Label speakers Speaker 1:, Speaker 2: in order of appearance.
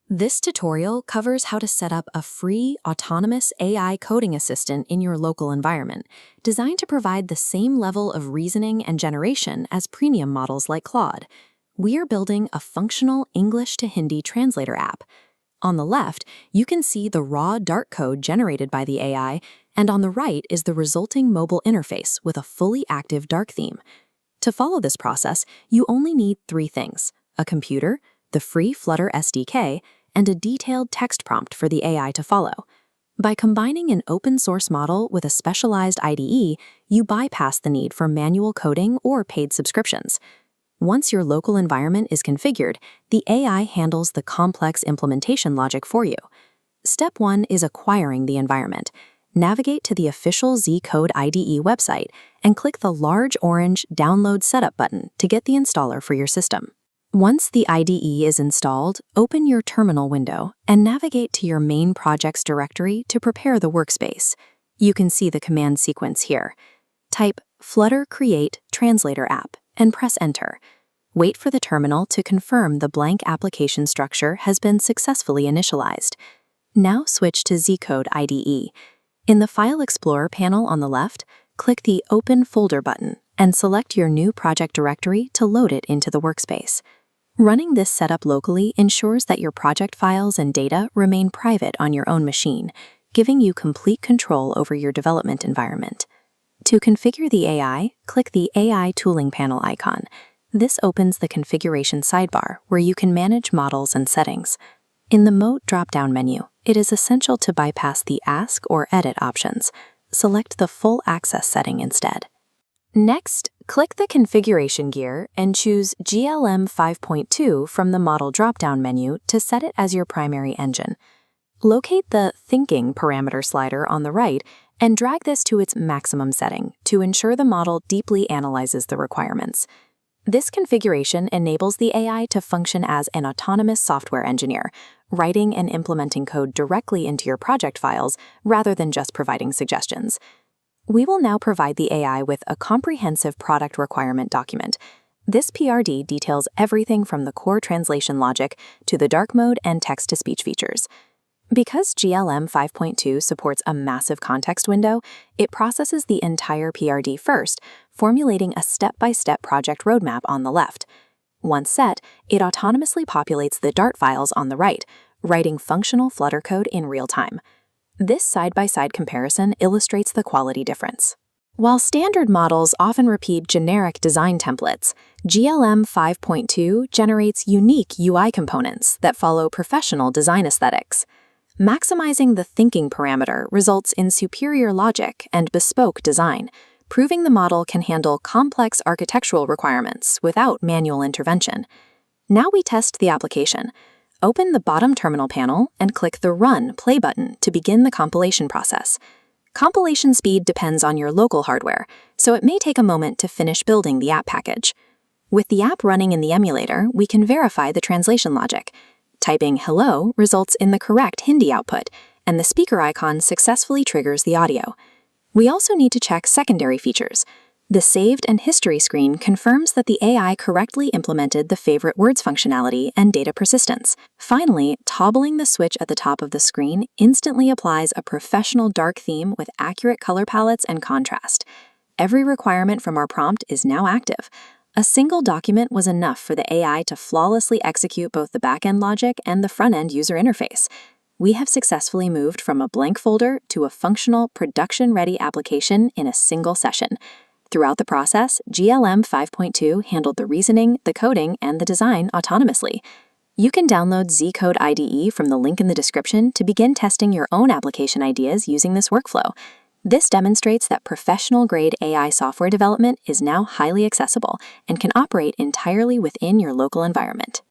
Speaker 1: This tutorial covers how to set up a free, autonomous AI coding assistant in your local environment, designed to provide the same level of reasoning and generation as premium models like Claude. We are building a functional English to Hindi translator app. On the left, you can see the raw Dart code generated by the AI, and on the right is the resulting mobile interface with a fully active Dart theme. To follow this process, you only need three things: a computer, the free Flutter SDK, and a detailed text prompt for the AI to follow. By combining an open-source model with a specialized IDE, you bypass the need for manual coding or paid subscriptions. Once your local environment is configured, the AI handles the complex implementation logic for you. Step 1 is acquiring the environment. Navigate to the official Z Code IDE website and click the large orange Download Setup button to get the installer for your system. Once the IDE is installed, open your terminal window and navigate to your main projects directory to prepare the workspace. You can see the command sequence here. Type Flutter Create Translator App and press Enter. Wait for the terminal to confirm the blank application structure has been successfully initialized. Now switch to Z Code IDE. In the File Explorer panel on the left, click the Open Folder button and select your new project directory to load it into the workspace. Running this setup locally ensures that your project files and data remain private on your own machine, giving you complete control over your development environment. To configure the AI, click the AI Tooling panel icon. This opens the configuration sidebar where you can manage models and settings. In the Mode drop-down menu, it is essential to bypass the Ask or Edit options. Select the Full Access setting instead. Next, click the configuration gear and choose GLM 5.2 from the Model drop-down menu to set it as your primary engine. Locate the Thinking parameter slider on the right and drag this to its maximum setting to ensure the model deeply analyzes the requirements. This configuration enables the AI to function as an autonomous software engineer, writing and implementing code directly into your project files rather than just providing suggestions. We will now provide the AI with a comprehensive product requirement document. This PRD details everything from the core translation logic to the dark mode and text-to-speech features. Because GLM 5.2 supports a massive context window, it processes the entire PRD first, formulating a step-by-step project roadmap on the left. Once set, it autonomously populates the Dart files on the right, writing functional Flutter code in real time. This side-by-side comparison illustrates the quality difference. While standard models often repeat generic design templates, GLM 5.2 generates unique UI components that follow professional design aesthetics. Maximizing the thinking parameter results in superior logic and bespoke design, proving the model can handle complex architectural requirements without manual intervention. Now we test the application. Open the bottom terminal panel and click the Run Play button to begin the compilation process. Compilation speed depends on your local hardware, so it may take a moment to finish building the app package. With the app running in the emulator, we can verify the translation logic. Typing hello results in the correct Hindi output, and the speaker icon successfully triggers the audio. We also need to check secondary features. The Saved and History screen confirms that the AI correctly implemented the Favorite Words functionality and data persistence. Finally, toggling the switch at the top of the screen instantly applies a professional dark theme with accurate color palettes and contrast. Every requirement from our prompt is now active. A single document was enough for the AI to flawlessly execute both the back-end logic and the front-end user interface. We have successfully moved from a blank folder to a functional, production-ready application in a single session. Throughout the process, GLM 5.2 handled the reasoning, the coding, and the design autonomously. You can download Z Code IDE from the link in the description to begin testing your own application ideas using this workflow. This demonstrates that professional-grade AI software development is now highly accessible and can operate entirely within your local environment.